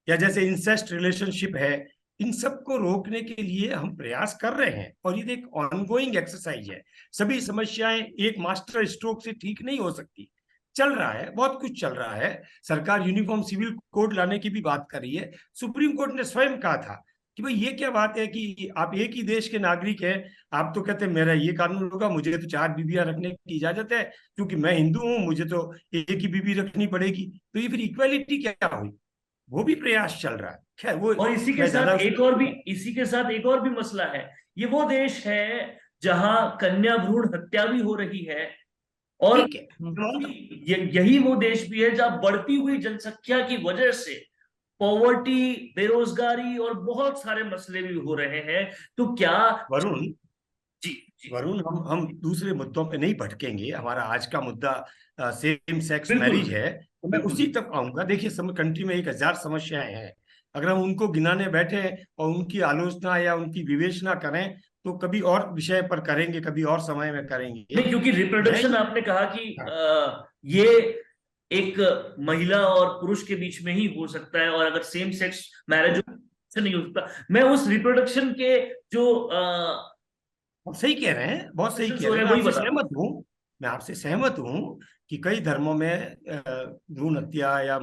या जैसे इंसेस्ट रिलेशनशिप है, इन सब को रोकने के लिए हम प्रयास कर रहे हैं. और ये एक ऑनगोइंग एक्सरसाइज है. सभी समस्याएं एक मास्टर स्ट्रोक से ठीक नहीं हो सकती. चल रहा है, बहुत कुछ चल रहा है. सरकार यूनिफॉर्म सिविल कोड लाने की भी बात कर रही है. सुप्रीम कोर्ट ने स्वयं कहा था कि भाई ये क्या बात है कि आप एक ही देश के नागरिक हैं, आप तो कहते हैं मेरा ये कानून होगा, मुझे तो 4 बीवियां रखने की इजाजत है, क्योंकि मैं हिंदू हूं, मुझे तो एक ही बीवी रखनी पड़ेगी. तो ये फिर इक्वालिटी क्या हुई? वो भी प्रयास चल रहा है. खैर वो, और इसी के साथ एक और भी मसला है. ये वो देश है जहां कन्या भ्रूण हत्या भी हो रही है, और यही वो देश भी है जहां बढ़ती हुई जनसंख्या की वजह से पॉवर्टी, बेरोजगारी और बहुत सारे मसले भी हो रहे हैं. तो क्या वरुण जी वरुण हम दूसरे मुद्दों पे नहीं भटकेंगे. हमारा आज का मुद्दा सेम सेक्स मैरिज है, तो मैं उसी तक आऊंगा. देखिए, कंट्री में 1000 समस्याएं हैं. अगर हम उनको गिनाने बैठे और उनकी आलोचना या उनकी विवेचना करें तो कभी और विषय पर करेंगे, कभी और समय में करेंगे. नहीं, क्योंकि रिप्रोडक्शन आपने कहा कि ये एक महिला और पुरुष के बीच में ही हो सकता है, और अगर सेम सेक्स मैरिज नहीं हो सकता. मैं उस रिप्रोडक्शन के जो आप सही कह रहे हैं, बहुत सही कह रहे हैं. मैं आपसे सहमत हूं कि कई धर्मों में भ्रूण हत्या या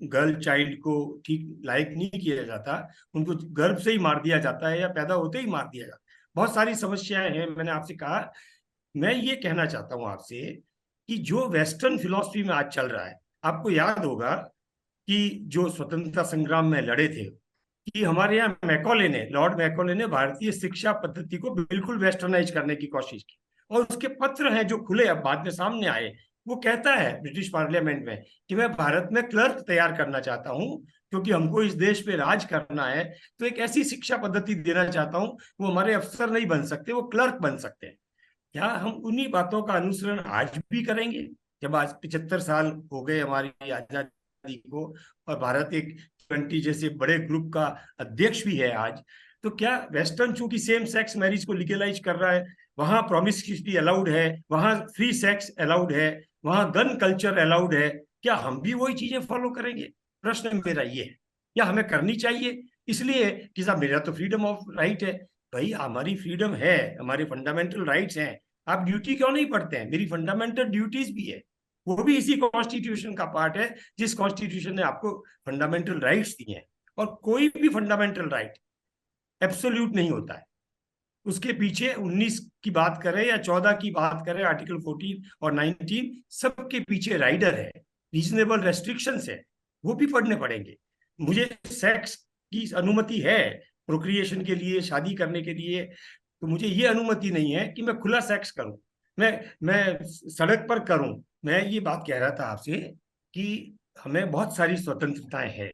गर्ल चाइल्ड को ठीक लायक नहीं किया जाता, उनको गर्भ से ही मार दिया जाता है या पैदा होते ही मार दिया जाता है. बहुत सारी समस्याएं हैं. मैंने आपसे कहा, मैं ये कहना चाहता हूं आपसे कि जो वेस्टर्न फिलॉसफी में आज चल रहा है, आपको याद होगा कि जो स्वतंत्रता संग्राम में लड़े थे, कि हमारे यहाँ लॉर्ड मैकॉले ने भारतीय शिक्षा पद्धति को बिल्कुल वेस्टर्नाइज करने की कोशिश की, और उसके पत्र हैं जो खुले अब बाद में सामने आए. वो कहता है ब्रिटिश पार्लियामेंट में कि मैं भारत में क्लर्क तैयार करना चाहता हूं, क्योंकि हमको इस देश पे राज करना है, तो एक ऐसी शिक्षा पद्धति देना चाहता हूं, वो हमारे अफसर नहीं बन सकते, वो क्लर्क बन सकते हैं. क्या हम उन्हीं बातों का अनुसरण आज भी करेंगे, जब आज 75 साल हो गए हमारी आजादी को, और भारत एक G20 जैसे बड़े ग्रुप का अध्यक्ष भी है आज? तो क्या वेस्टर्न चूंकि सेम सेक्स मैरिज को लीगलाइज कर रहा है, वहां प्रोमिस्क्यूनिटी अलाउड है, वहां फ्री सेक्स अलाउड है, वहां गन कल्चर अलाउड है, क्या हम भी वही चीजें फॉलो करेंगे? प्रश्न मेरा ये है। क्या हमें करनी चाहिए? इसलिए कि साहब मेरा तो फ्रीडम ऑफ राइट है। भाई हमारी फ्रीडम है, हमारे फंडामेंटल राइट्स हैं, आप ड्यूटी क्यों नहीं पढ़ते हैं? मेरी फंडामेंटल ड्यूटीज भी है, वो भी इसी कॉन्स्टिट्यूशन का पार्ट है, जिस कॉन्स्टिट्यूशन ने आपको फंडामेंटल राइट्स दिए हैं। और कोई भी फंडामेंटल राइट एब्सोल्यूट नहीं होता है, उसके पीछे 19 की बात करें या 14 की बात करें, आर्टिकल 14 और 19, सबके पीछे राइडर है, रीजनेबल रेस्ट्रिक्शंस है, वो भी पढ़ने पड़ेंगे। मुझे सेक्स की अनुमति है प्रोक्रिएशन के लिए, शादी करने के लिए, तो मुझे ये अनुमति नहीं है कि मैं खुला सेक्स करूं, मैं सड़क पर करूं। मैं ये बात कह रहा था आपसे कि हमें बहुत सारी स्वतंत्रताएं हैं,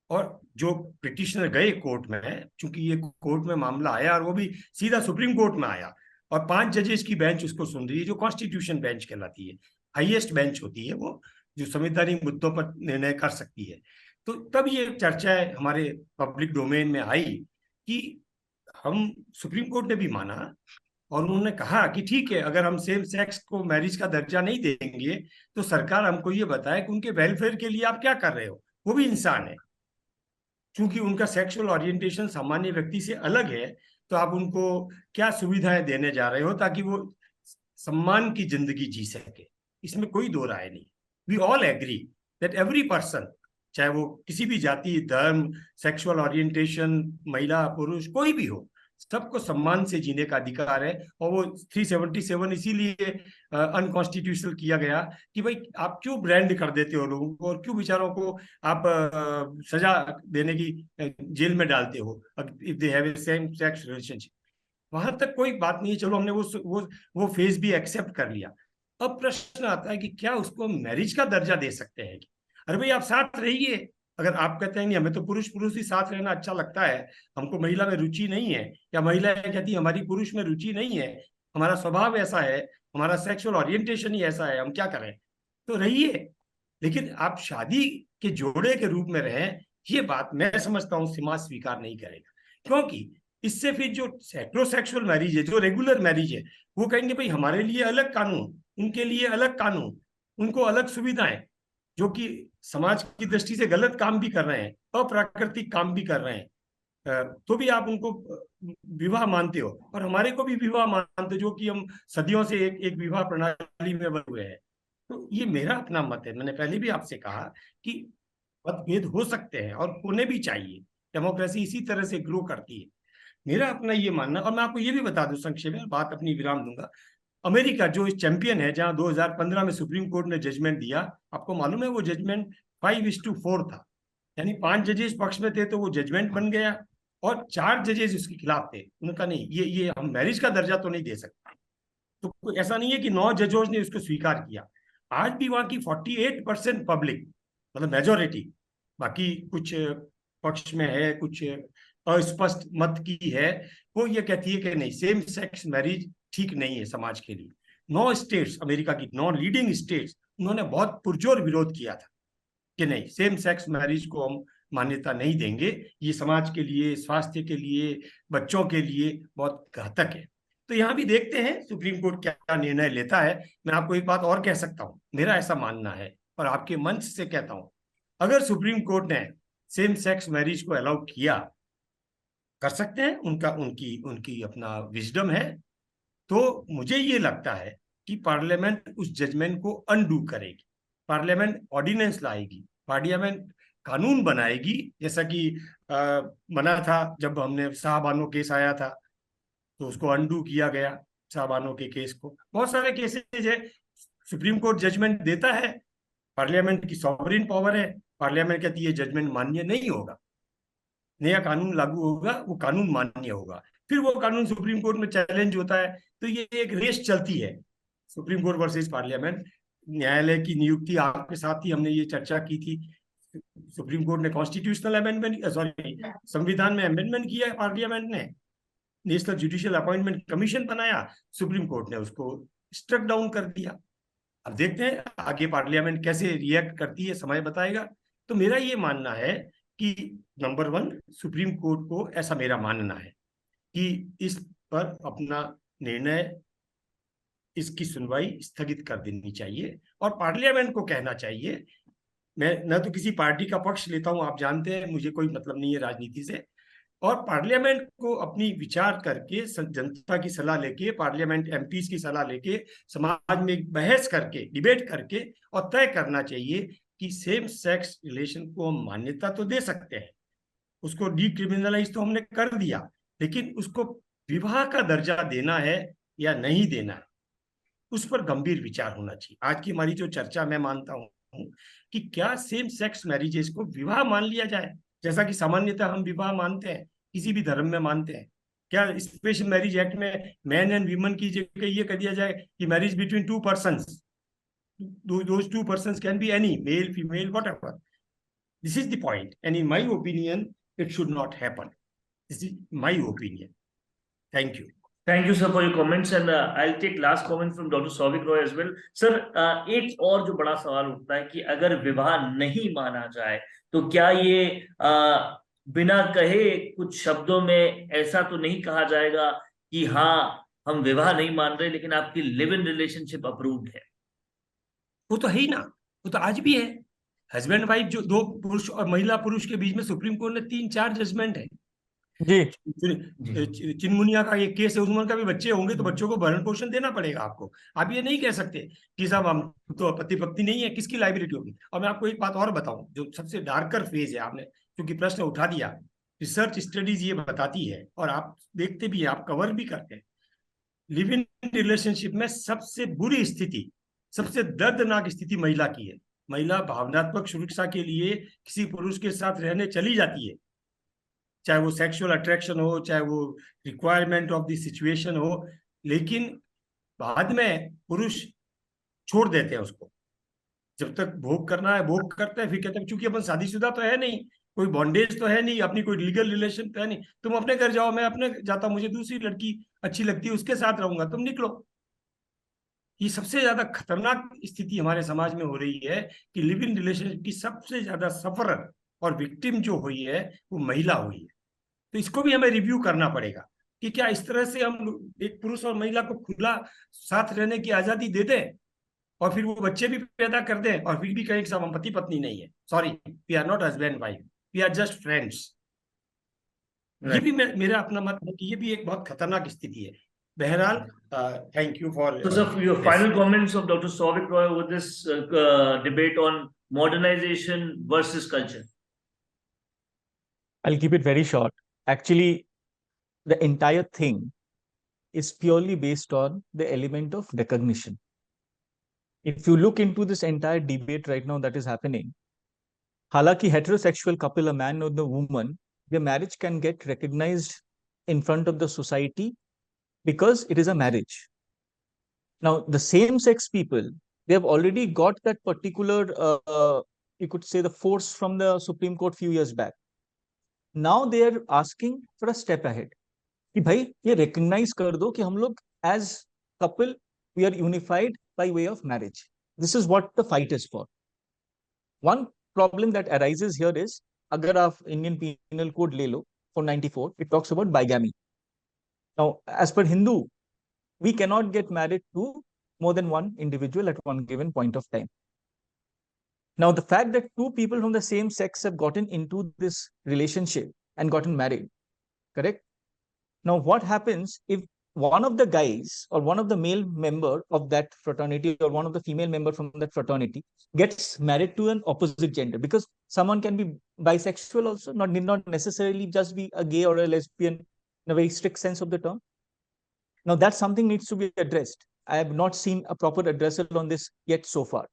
और जो पिटिशनर गए कोर्ट में, चूंकि ये कोर्ट में मामला आया और वो भी सीधा सुप्रीम कोर्ट में आया, और 5 जजेस की बेंच उसको सुन रही है, जो कॉन्स्टिट्यूशन बेंच कहलाती है, हाईएस्ट बेंच होती है वो, जो संवैधानिक मुद्दों पर निर्णय कर सकती है। तो तब ये चर्चा हमारे पब्लिक डोमेन में आई कि हम, सुप्रीम कोर्ट ने भी माना, और उन्होंने कहा कि ठीक है, अगर हम सेम सेक्स को मैरिज का दर्जा नहीं देंगे, तो सरकार हमको ये बताए कि उनके वेलफेयर के लिए आप क्या कर रहे हो, वो भी इंसान है। क्योंकि उनका सेक्सुअल ओरिएंटेशन सामान्य व्यक्ति से अलग है, तो आप उनको क्या सुविधाएं देने जा रहे हो ताकि वो सम्मान की जिंदगी जी सके? इसमें कोई दो राय नहीं। We all agree that every person, चाहे वो किसी भी जाति, धर्म, सेक्सुअल ओरिएंटेशन, महिला पुरुष कोई भी हो, सबको सम्मान से जीने का अधिकार है। और वो 377 इसीलिए अनकॉन्स्टिट्यूशनल किया गया कि भाई आप क्यों ब्रांड कर देते हो लोगों को, और क्यों बेचारों को आप सजा देने की जेल में डालते हो if they have a same sex relationship. वहां तक कोई बात नहीं, चलो हमने वो फेज भी एक्सेप्ट कर लिया। अब प्रश्न आता है कि क्या उसको मैरिज का दर्जा दे सकते हैं? अरे भाई आप साथ रहिए, अगर आप कहते हैं नहीं हमें तो पुरुष पुरुष ही साथ रहना अच्छा लगता है, हमको महिला में रुचि नहीं है, या महिला कहती है हमारी पुरुष में रुचि नहीं है, हमारा स्वभाव ऐसा है, हमारा सेक्सुअल ओरिएंटेशन ही ऐसा है, हम क्या करें? तो रहिए, लेकिन आप शादी के जोड़े के रूप में रहें, ये बात मैं समझता हूँ समाज स्वीकार नहीं करेगा। क्योंकि इससे फिर जो हेटेरोसेक्सुअल मैरिज है, जो रेगुलर मैरिज है, वो कहेंगे भाई हमारे लिए अलग कानून, उनके लिए अलग कानून, उनको अलग सुविधाएं, जो कि समाज की दृष्टि से गलत काम भी कर रहे हैं, अप्राकृतिक काम भी कर रहे हैं, तो भी आप उनको विवाह मानते हो, और हमारे को भी विवाह मानते हो, जो कि हम सदियों से एक विवाह प्रणाली में बने हुए हैं। तो ये मेरा अपना मत है। मैंने पहले भी आपसे कहा कि मतभेद हो सकते हैं और होने भी चाहिए, डेमोक्रेसी इसी तरह से ग्रो करती है। मेरा अपना ये मानना, और मैं आपको ये भी बता दूं संक्षेप में, बात अपनी विराम दूंगा। अमेरिका जो चैंपियन है, जहां 2015 में सुप्रीम कोर्ट ने जजमेंट दिया, आपको मालूम है वो जजमेंट 5:4 था, यानी 5 जजेस पक्ष में थे तो वो जजमेंट बन गया, और 4 जजेस उसके खिलाफ थे। उनका नहीं, ये हम मैरिज का दर्जा तो नहीं दे सकते। तो ऐसा नहीं है कि 9 जजों ने उसको स्वीकार किया। आज भी वहां की 48% पब्लिक, मतलब मेजोरिटी, बाकी कुछ पक्ष में है, कुछ अस्पष्ट मत की है, वो ये कहती है कि नहीं, सेम सेक्स मैरिज ठीक नहीं है समाज के लिए। 9 स्टेट्स, अमेरिका की 9 लीडिंग स्टेट्स, उन्होंने बहुत पुरजोर विरोध किया था कि नहीं, सेम सेक्स मैरिज को हम मान्यता नहीं देंगे, ये समाज के लिए, स्वास्थ्य के लिए, बच्चों के लिए बहुत घातक है। तो यहाँ भी देखते हैं सुप्रीम कोर्ट क्या निर्णय लेता है। मैं आपको एक बात और कह सकता हूँ, मेरा ऐसा मानना है और आपके मंच से कहता हूँ, अगर सुप्रीम कोर्ट ने सेम सेक्स मैरिज को अलाउ किया, कर सकते हैं, उनका उनकी उनकी अपना विजडम है, तो मुझे ये लगता है कि पार्लियामेंट उस जजमेंट को अनडू करेगी, पार्लियामेंट ऑर्डिनेंस लाएगी, पार्लियामेंट कानून बनाएगी, जैसा कि बना था जब हमने शाहबानो केस आया था, तो उसको अनडू किया गया शाहबानो के केस को। बहुत सारे केसेज है, सुप्रीम कोर्ट जजमेंट देता है, पार्लियामेंट की सॉवरेन पावर है, पार्लियामेंट कहती है जजमेंट मान्य नहीं होगा, नया कानून लागू होगा, वो कानून मान्य होगा, फिर वो कानून सुप्रीम कोर्ट में चैलेंज होता है। तो ये एक रेस चलती है, सुप्रीम कोर्ट वर्सेस पार्लियामेंट। न्यायालय की नियुक्ति आपके साथ ही हमने ये चर्चा की थी, सुप्रीम कोर्ट ने कॉन्स्टिट्यूशनल अमेंडमेंट, सॉरी, संविधान में अमेंडमेंट किया है पार्लियामेंट ने, नेशनल जुडिशियल अपॉइंटमेंट कमीशन बनाया, सुप्रीम कोर्ट ने उसको स्ट्रक डाउन कर दिया। अब देखते हैं आगे पार्लियामेंट कैसे रिएक्ट करती है, समय बताएगा। तो मेरा ये मानना है कि नंबर 1, सुप्रीम कोर्ट को, ऐसा मेरा मानना है कि इस पर अपना निर्णय, इसकी सुनवाई स्थगित कर देनी चाहिए और पार्लियामेंट को कहना चाहिए। मैं न तो किसी पार्टी का पक्ष लेता हूं, आप जानते हैं मुझे कोई मतलब नहीं है राजनीति से, और पार्लियामेंट को अपनी विचार करके, जनता की सलाह लेके, पार्लियामेंट एमपीज की सलाह लेके, समाज में एक बहस करके, डिबेट करके, और तय करना चाहिए कि सेम सेक्स रिलेशन को हम मान्यता तो दे सकते हैं, उसको डिक्रिमिनलाइज तो हमने कर दिया, लेकिन उसको विवाह का दर्जा देना है या नहीं देना है, उस पर गंभीर विचार होना चाहिए। आज की हमारी जो चर्चा, मैं मानता हूं कि क्या सेम सेक्स मैरिजेस को विवाह मान लिया जाए, जैसा कि सामान्यतः हम विवाह मानते हैं, किसी भी धर्म में मानते हैं। क्या स्पेशल मैरिज एक्ट में मैन एंड वीमन की जगह ये कह दिया जाए कि marriage between 2 persons, those 2 persons can be any, male, female, whatever. This is the point, and in my opinion it should not happen. This is my opinion. Thank you. Thank you, sir, for your comments, and I'll take last comment from Dr. Souvik Roy as well. Sir, एक और जो बड़ा सवाल उठता है कि अगर विवाह नहीं माना जाए तो क्या ये बिना कहे कुछ शब्दों में ऐसा तो नहीं कहा जाएगा कि हाँ हम विवाह नहीं मान रहे लेकिन आपकी लिव इन रिलेशनशिप अप्रूव्ड है? वो तो है ही ना, वो तो आज भी है। हस्बैंड वाइफ, जो 2 पुरुष और महिला पुरुष के बीच में सुप्रीम कोर्ट ने 3-4 जजमेंट है जी। चिनमुनिया का एक केस है, उसमें का भी बच्चे होंगे तो बच्चों को भरण पोषण देना पड़ेगा आपको। आप ये नहीं कह सकते कि साहब हम तो पति पत्नी नहीं है, किसकी लाइबिलिटी होगी। और मैं आपको एक बात और बताऊं, जो सबसे डार्कर फेज है, आपने क्योंकि प्रश्न उठा दिया, रिसर्च स्टडीज ये बताती है और आप देखते भी हैं, आप कवर भी करते हैं, लिव इन रिलेशनशिप में सबसे बुरी स्थिति, सबसे दर्दनाक स्थिति महिला की है। महिला भावनात्मक सुरक्षा के लिए किसी पुरुष के साथ रहने चली जाती है, चाहे वो सेक्सुअल अट्रैक्शन हो, चाहे वो रिक्वायरमेंट ऑफ द सिचुएशन हो, लेकिन बाद में पुरुष छोड़ देते हैं उसको। जब तक भोग करना है भोग करते हैं, फिर कहते हैं चूंकि अपन शादीशुदा तो है नहीं, कोई बॉन्डेज तो है नहीं, अपनी कोई लीगल रिलेशन तो है नहीं, तुम अपने घर जाओ, मैं अपने जाता हूं, मुझे दूसरी लड़की अच्छी लगती है, उसके साथ रहूंगा, तुम निकलो। ये सबसे ज्यादा खतरनाक स्थिति हमारे समाज में हो रही है कि लिव इन रिलेशनशिप की सबसे ज्यादा सफरर और विक्टिम जो हुई है वो महिला हुई है। तो इसको भी हमें रिव्यू करना पड़ेगा कि क्या इस तरह से हम एक पुरुष और महिला को खुला साथ रहने की आजादी दे दें और फिर वो बच्चे भी पैदा कर दें और फिर भी कहें कि हम पति पत्नी नहीं है, sorry, we are not husband wife, we are just friends. ये भी मेरा अपना मत है कि ये भी एक बहुत खतरनाक स्थिति है। बहरहाल, thank you for So, sir, your final comments of Dr. Souvik Roy over this debate on modernization versus culture. I'll keep it very short. Actually, the entire thing is purely based on the element of recognition. If you look into this entire debate right now that is happening, halaki heterosexual couple, a man and a woman, their marriage can get recognized in front of the society because it is a marriage. Now, the same-sex people, they have already got that particular, you could say, the force from the Supreme Court few years back. Now they are asking for a step ahead. कि भाई ये recognize कर दो कि हम लोग as couple we are unified by way of marriage. This is what the fight is for. One problem that arises here is, अगर आप Indian Penal Code ले लो, for 94, it talks about bigamy. Now, as per Hindu, we cannot get married to more than one individual at one given point of time. Now, the fact that 2 people from the same sex have gotten into this relationship and gotten married, correct? Now, what happens if one of the guys or one of the male member of that fraternity or one of the female member from that fraternity gets married to an opposite gender? Because someone can be bisexual also, need not necessarily just be a gay or a lesbian in a very strict sense of the term. Now, that's something needs to be addressed. I have not seen a proper addressal on this yet so far.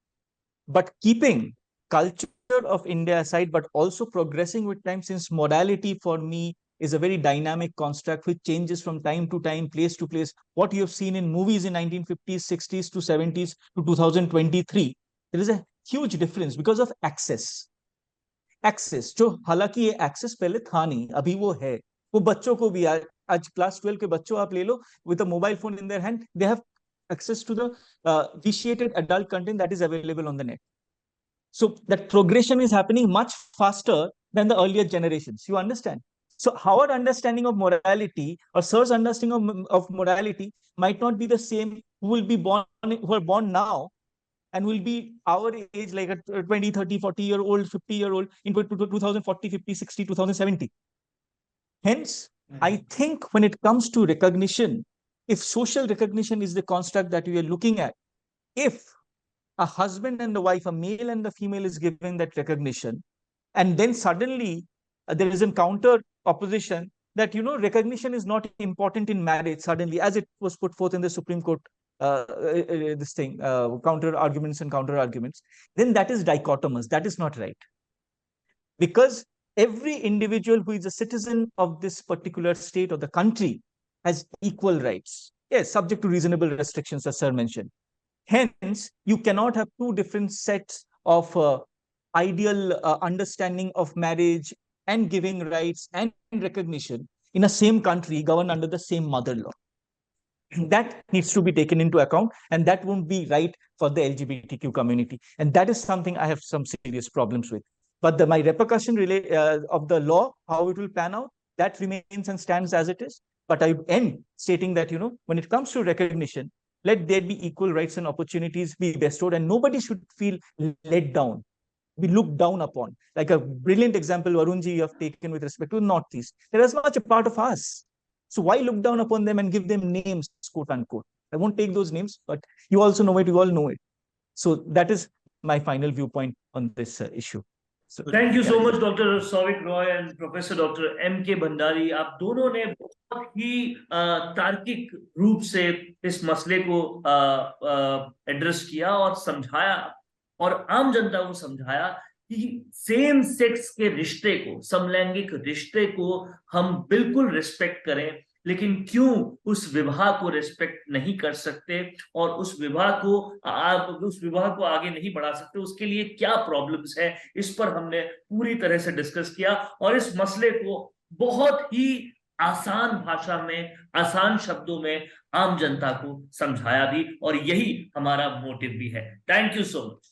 But keeping culture of India aside, but also progressing with time, since morality for me is a very dynamic construct which changes from time to time, place to place. What you have seen in movies in 1950s, 60s to 70s to 2023, there is a huge difference because of access. Access, जो हालांकि ये access पहले था नहीं, अभी वो है, वो बच्चों को भी आज क्लास 12 के बच्चों आप ले लो, with a mobile phone in their hand, they have access to the vitiated adult content that is available on the net. So that progression is happening much faster than the earlier generations. You understand? So our understanding of morality, or sir's understanding of morality, might not be the same who are born now and will be our age, like a 20, 30, 40-year-old, 50-year-old in 2040, 50, 60, 2070. Hence, I think when it comes to recognition, if social recognition is the construct that we are looking at, if a husband and a wife, a male and the female, is given that recognition, and then suddenly there is a counter opposition that, you know, recognition is not important in marriage, suddenly, as it was put forth in the Supreme Court, this thing, counter arguments and counter arguments, then that is dichotomous. That is not right. Because every individual who is a citizen of this particular state or the country has equal rights. Yes, subject to reasonable restrictions, as sir mentioned. Hence, you cannot have two different sets of ideal understanding of marriage and giving rights and recognition in a same country governed under the same mother law. That needs to be taken into account, and that won't be right for the LGBTQ community. And that is something I have some serious problems with. But my repercussion of the law, how it will pan out, that remains and stands as it is. But I end stating that, you know, when it comes to recognition, let there be equal rights and opportunities be bestowed, and nobody should feel let down, be looked down upon. Like a brilliant example, Varunji, you have taken with respect to the Northeast. They're as much a part of us. So why look down upon them and give them names, quote unquote? I won't take those names, but you also know it, you all know it. So that is my final viewpoint on this issue. So, thank you so much doctor Souvik Roy and professor doctor M.K. Bhandari. आप दोनों ने बहुत ही तार्किक रूप से इस मसले को एड्रेस किया और समझाया, और आम जनता को समझाया कि सेम सेक्स के रिश्ते को, समलैंगिक रिश्ते को हम बिल्कुल रिस्पेक्ट करें, लेकिन क्यों उस विवाह को रिस्पेक्ट नहीं कर सकते और उस विवाह को आगे नहीं बढ़ा सकते, उसके लिए क्या प्रॉब्लम्स है, इस पर हमने पूरी तरह से डिस्कस किया और इस मसले को बहुत ही आसान भाषा में, आसान शब्दों में आम जनता को समझाया भी, और यही हमारा मोटिव भी है. Thank you so much.